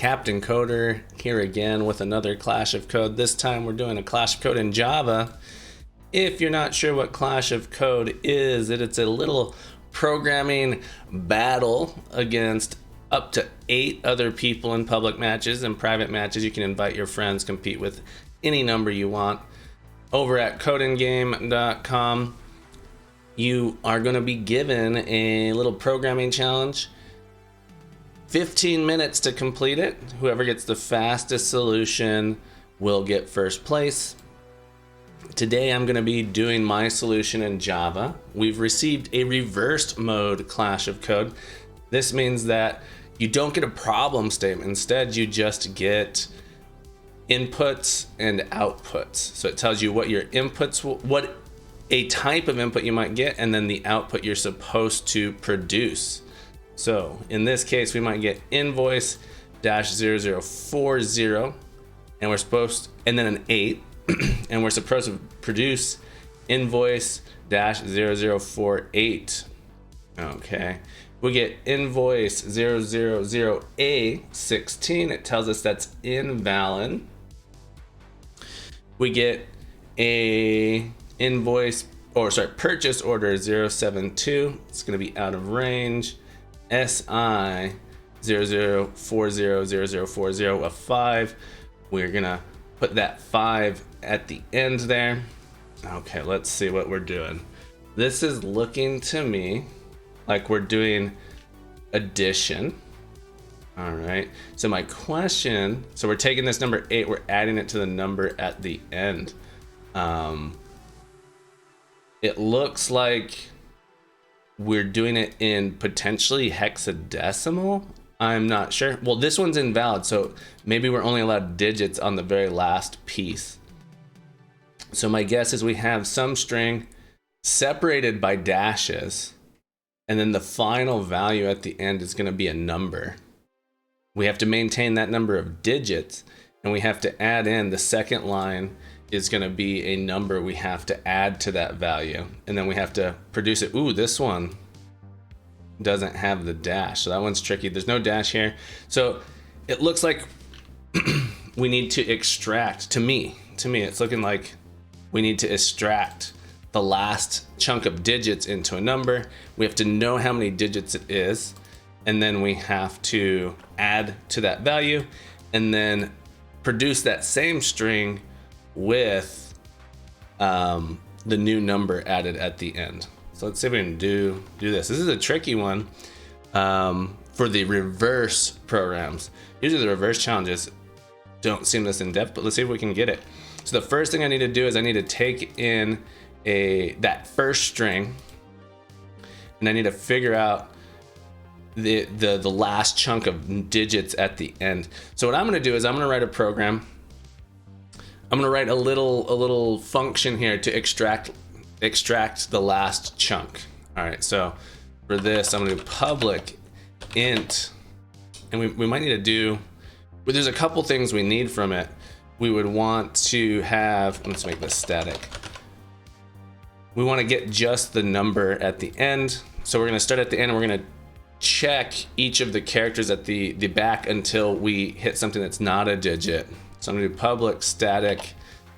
Captain Coder here again with another Clash of Code. This time we're doing a Clash of Code in Java. If you're not sure what Clash of Code is, it's a little programming battle against up to 8 other people in public matches and private matches. You can invite your friends, compete with any number you want. Over at codinggame.com, you are going to be given a little programming challenge. 15 minutes to complete it. Whoever gets the fastest solution will get first place. Today I'm going to be doing my solution in Java. We've received a reversed mode Clash of Code. This means that you don't get a problem statement. Instead, you just get inputs and outputs. So it tells you what your inputs, what a type of input you might get, and then the output you're supposed to produce. So in this case, we might get invoice -0040, and we're supposed, and then an 8, and we're supposed to produce invoice -0048. Okay, we get invoice 000A16. It tells us that's invalid. We get a purchase order 072. It's going to be out of range. SI 00400040 of 5. We're gonna put that 5 at the end there. Okay, let's see what we're doing. This is looking to me like we're doing addition. All right, so my question, so we're taking this number 8, we're adding it to the number at the end. It looks like we're doing it in potentially hexadecimal. I'm not sure. Well, this one's invalid, so maybe we're only allowed digits on the very last piece. So my guess is we have some string separated by dashes, and then the final value at the end is going to be a number. We have to maintain that number of digits, and we have to add in the second line is going to be a number we have to add to that value, and then we have to produce it. Ooh, this one doesn't have the dash, so that one's tricky. There's no dash here, so it looks like we need to extract. To me it's looking like we need to extract the last chunk of digits into a number. We have to know how many digits it is, and then we have to add to that value and then produce that same string with the new number added at the end. So let's see if we can do this. This is a tricky one for the reverse programs. Usually the reverse challenges don't seem this in depth, but let's see if we can get it. So the first thing I need to do is I need to take in that first string, and I need to figure out the last chunk of digits at the end. So what I'm going to do is I'm going to write a program. I'm going to write a little function here to extract the last chunk. All right, so for this, I'm going to do public int, and we might need to do, well, there's a couple things we need from it. We would want to have, let's make this static. We want to get just the number at the end. So we're going to start at the end, and we're going to check each of the characters at the back until we hit something that's not a digit. So I'm going to do public static.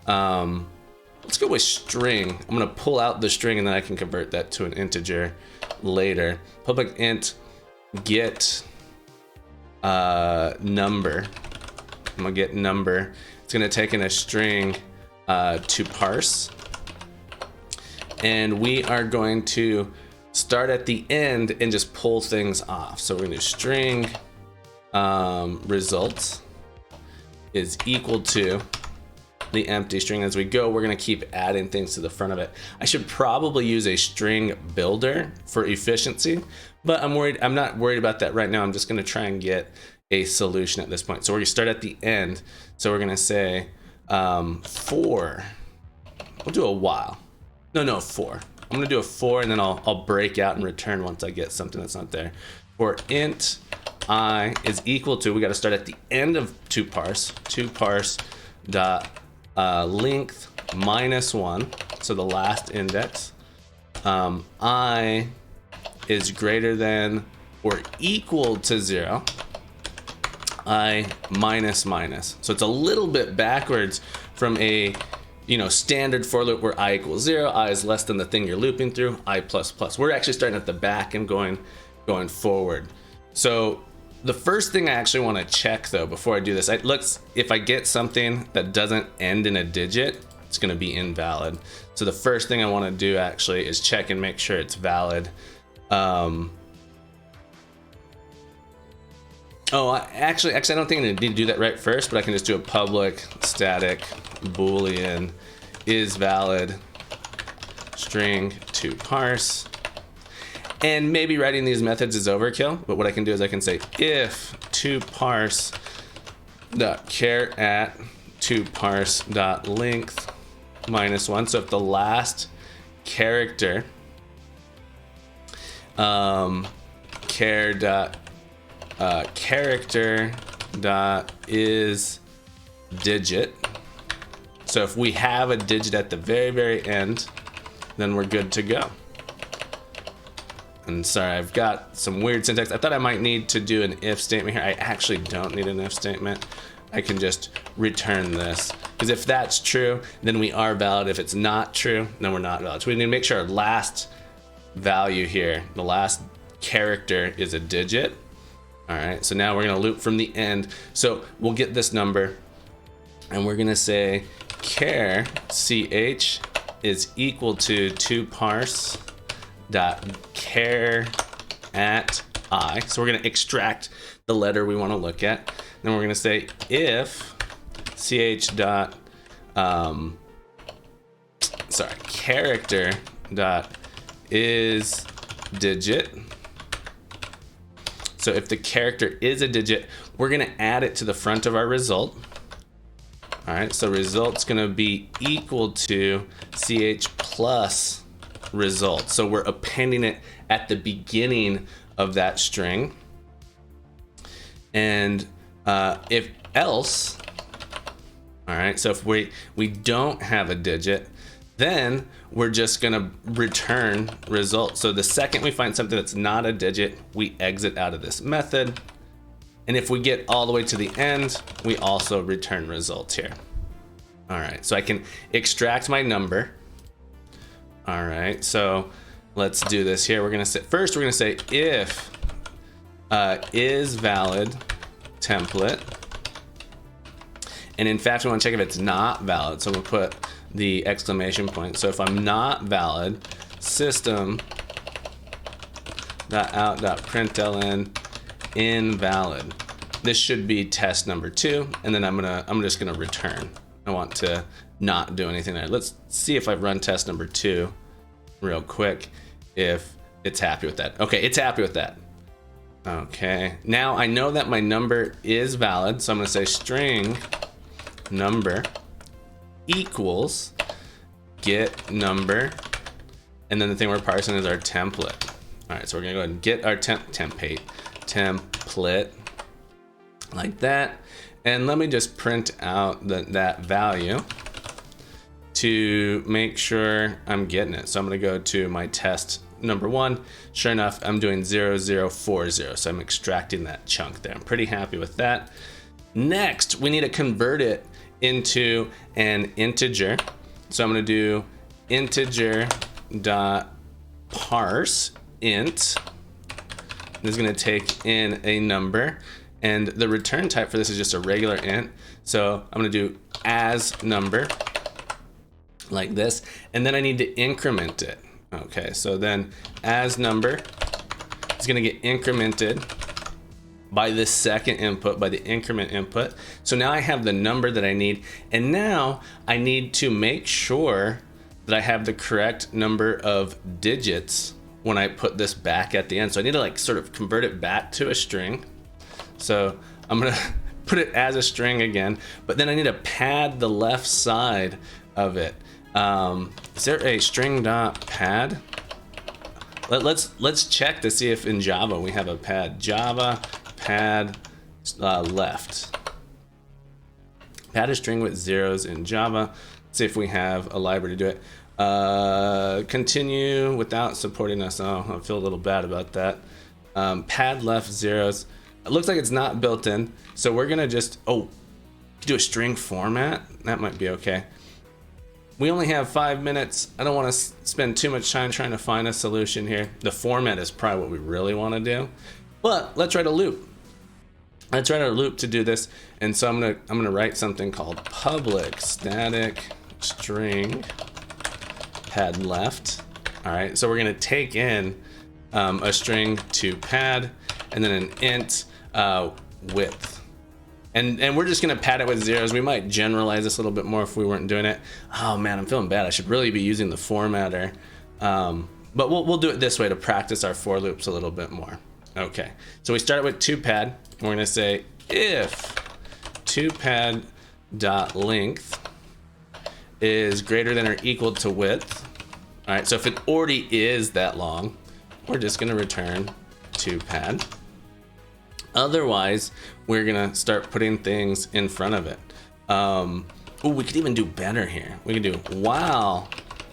Let's go with string. I'm going to pull out the string, and then I can convert that to an integer later. Public int get number. I'm going to get number. It's going to take in a string to parse. And we are going to start at the end and just pull things off. So we're going to do string results is equal to the empty string. As we go, we're going to keep adding things to the front of it. I should probably use a string builder for efficiency, but I'm not worried about that right now. I'm just going to try and get a solution at this point. So we're going to start at the end. So we're going to say for, we'll do a while. No, for. I'm going to do a for, and then I'll break out and return once I get something that's not there. For int I is equal to, we got to start at the end of to parse dot length -1, so the last index. I is greater than or equal to 0. I minus minus. So it's a little bit backwards from a standard for loop where I equals 0, I is less than the thing you're looping through, I plus plus. We're actually starting at the back and going forward. So the first thing I actually want to check though before I do this, if I get something that doesn't end in a digit, it's going to be invalid. So the first thing I want to do actually is check and make sure it's valid. Actually, I don't think I need to do that right first, but I can just do a public static boolean is valid string to parse. And maybe writing these methods is overkill, but what I can do is I can say if to parse dot char at to parse dot length -1. So if the last character character dot is digit. So if we have a digit at the very end, then we're good to go. And sorry, I've got some weird syntax. I thought I might need to do an if statement here. I actually don't need an if statement. I can just return this. Because if that's true, then we are valid. If it's not true, then we're not valid. So we need to make sure our last value here, the last character, is a digit. All right, so now we're gonna loop from the end. So we'll get this number and we're gonna say char ch is equal to parse dot char at I. So we're gonna extract the letter we wanna look at. Then we're gonna say if ch dot, character dot is digit. So if the character is a digit, we're gonna add it to the front of our result. All right, so result's gonna be equal to ch plus result. So we're appending it at the beginning of that string. And if else, all right, so if we don't have a digit, then we're just gonna return result. So the second we find something that's not a digit, we exit out of this method. And if we get all the way to the end, we also return results here. All right, so I can extract my number. All right, so let's do this here. We're gonna say, first we're gonna say if is valid template. And in fact, we wanna check if it's not valid. So we'll put the exclamation point. So if I'm not valid, system.out.println invalid. This should be test number 2, and then I'm just gonna return. I want to not do anything there. Let's see if I run test number 2 real quick, if it's happy with that. Okay, it's happy with that. Okay, now I know that my number is valid, so I'm gonna say string number equals get number, and then the thing we're parsing is our template. All right, so we're gonna go ahead and get our template like that, and let me just print out that value to make sure I'm getting it. So I'm gonna go to my test number 1. Sure enough, I'm doing 0040, so I'm extracting that chunk there. I'm pretty happy with that. Next, we need to convert it into an integer. So I'm gonna do integer dot parse int. This is gonna take in a number, and the return type for this is just a regular int. So I'm gonna do as number like this, and then I need to increment it. Okay, so then as number is gonna get incremented by this second input, by the increment input. So now I have the number that I need, and now I need to make sure that I have the correct number of digits when I put this back at the end. So I need to like sort of convert it back to a string. So I'm gonna put it as a string again, but then I need to pad the left side of it. Is there a string dot pad? Let's check to see if in Java we have a pad. Java pad left. Pad a string with zeros in Java. Let's see if we have a library to do it. Continue without supporting us. Oh, I feel a little bad about that. Pad left zeros. It looks like it's not built in. So we're gonna just, do a string format. That might be okay. We only have 5 minutes. I don't want to spend too much time trying to find a solution here. The format is probably what we really want to do, but let's write a loop. Let's write a loop to do this. And so I'm gonna write something called public static string pad left. All right, so we're gonna take in a string to pad and then an int width. And we're just gonna pad it with zeros. We might generalize this a little bit more if we weren't doing it. Oh man, I'm feeling bad. I should really be using the formatter. But we'll do it this way to practice our for loops a little bit more. Okay, so we start with toPad. We're gonna say if toPad.length is greater than or equal to width. All right, so if it already is that long, we're just gonna return toPad. Otherwise, we're gonna start putting things in front of it. We could even do better here. We could do while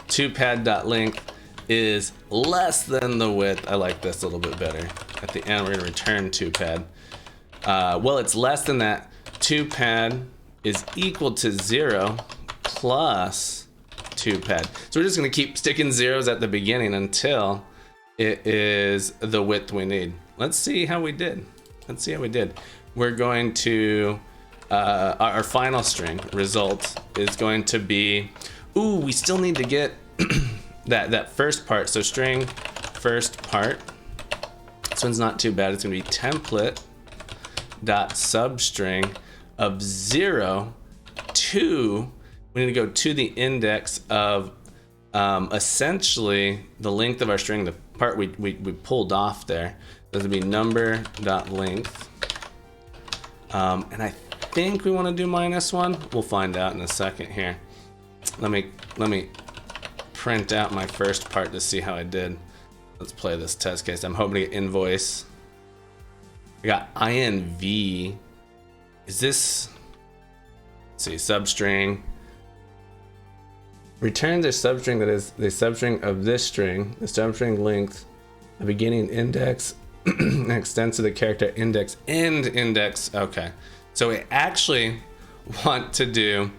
toPad.length is less than the width. I like this a little bit better. At the end, we're gonna return toPad. Well, it's less than that. toPad is equal to 0 plus toPad. So we're just gonna keep sticking zeros at the beginning until it is the width we need. Let's see how we did. Let's see how we did. We're going to, our final string result is going to be, we still need to get that first part. So string first part. This one's not too bad. It's gonna be template dot substring of 0 to, we need to go to the index of essentially the length of our string, the part we pulled off there. This would be number.length. And I think we want to do -1. We'll find out in a second here. Let me print out my first part to see how I did. Let's play this test case. I'm hoping to get invoice. We got inv. Is this, let's see, substring. Returns a substring that is the substring of this string, the substring length, the beginning index, extends to the character index, end index. Okay, so we actually want to do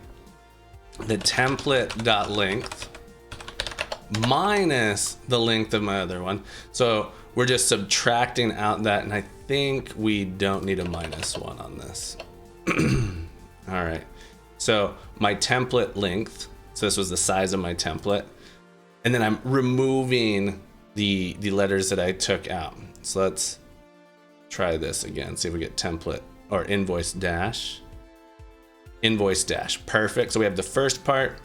the template.length minus the length of my other one. So we're just subtracting out that, and I think we don't need a -1 on this. All right, so my template length, so this was the size of my template, and then I'm removing the letters that I took out. So let's try this again, see if we get template or invoice dash. Perfect. So we have the first part,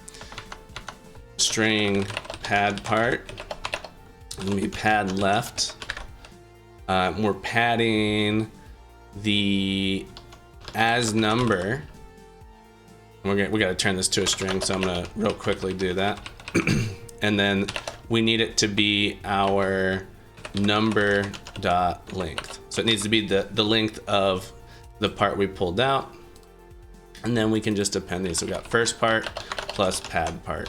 string pad part. It's gonna be pad left. We're padding the as number. We got to turn this to a string, so I'm gonna real quickly do that. And then we need it to be our number.length. So it needs to be the length of the part we pulled out. And then we can just append these. So we got first part plus pad part.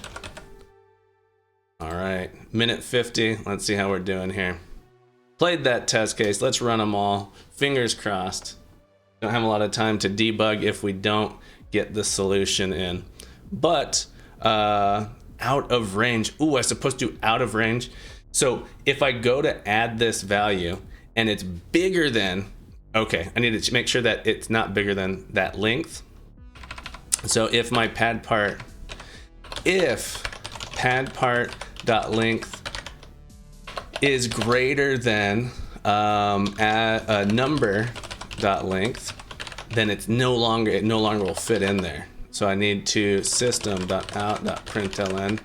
All right, minute 50. Let's see how we're doing here. Played that test case. Let's run them all. Fingers crossed. Don't have a lot of time to debug if we don't get the solution in. But out of range. I'm supposed to do out of range. So if I go to add this value and it's bigger than, okay, I need to make sure that it's not bigger than that length. So if my pad part, if pad part dot length is greater than a number dot length, then it no longer will fit in there. So I need to system.out.println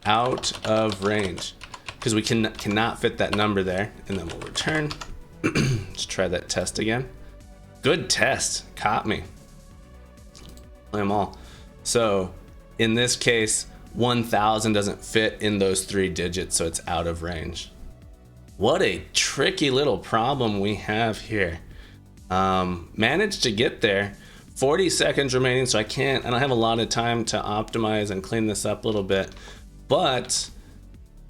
out of range, because we cannot fit that number there, and then we'll return. Let's try that test again. Good test, caught me. Play them all. So in this case, 1000 doesn't fit in those 3 digits, so it's out of range. What a tricky little problem we have here. Managed to get there. 40 seconds remaining, so I don't have a lot of time to optimize and clean this up a little bit, but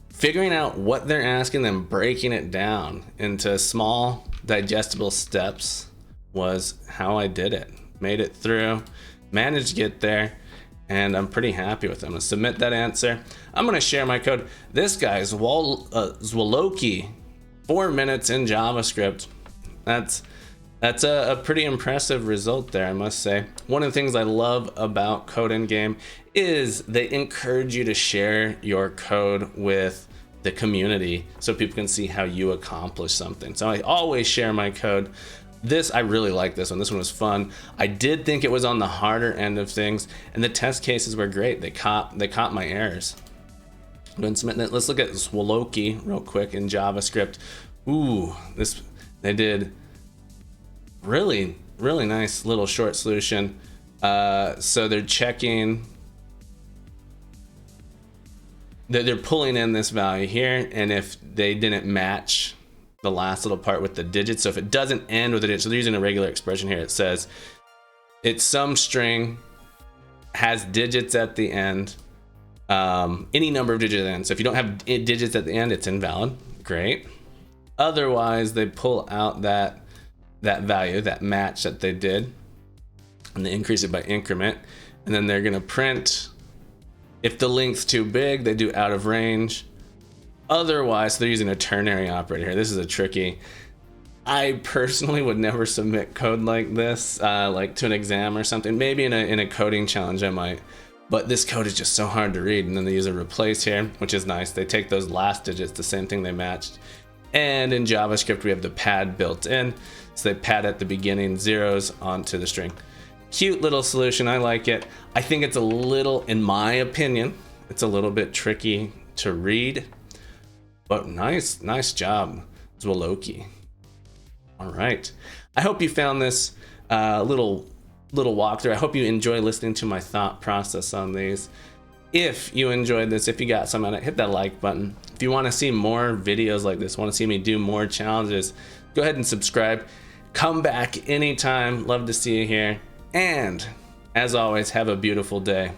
figuring out what they're asking, then breaking it down into small digestible steps was how I did it. Made it through, managed to get there, and I'm pretty happy with it. I'm gonna submit that answer. I'm gonna share my code. This guy is Zwoloki, 4 minutes in JavaScript. That's a pretty impressive result there, I must say. One of the things I love about Code in Game is they encourage you to share your code with the community so people can see how you accomplish something. So I always share my code. I really like this one. This one was fun. I did think it was on the harder end of things, and the test cases were great. They caught my errors. Let's look at Zwoloki real quick in JavaScript. Ooh, they did really nice little short solution. So they're checking, they're pulling in this value here, and if they didn't match the last little part with the digits, so if it doesn't end with a digit, so they're using a regular expression here. It says it's some string, has digits at the end, any number of digits at the end. So if you don't have digits at the end, it's invalid. Great. Otherwise, they pull out that value, that match that they did, and they increase it by increment, and then they're gonna print if the length's too big. They do out of range. Otherwise, so they're using a ternary operator here. This is a tricky. I personally would never submit code like this, like to an exam or something. Maybe in a coding challenge I might, but this code is just so hard to read. And then they use a replace here, which is nice. They take those last digits, the same thing they matched. And in JavaScript, we have the pad built in. So they pad at the beginning zeros onto the string. Cute little solution, I like it. I think it's a little, in my opinion, it's a little bit tricky to read, but nice job, Zwoloki. All right, I hope you found this little walkthrough. I hope you enjoy listening to my thought process on these. If you enjoyed this, if you got some out of it, hit that like button. If you want to see more videos like this, want to see me do more challenges, go ahead and subscribe. Come back anytime. Love to see you here. And as always, have a beautiful day.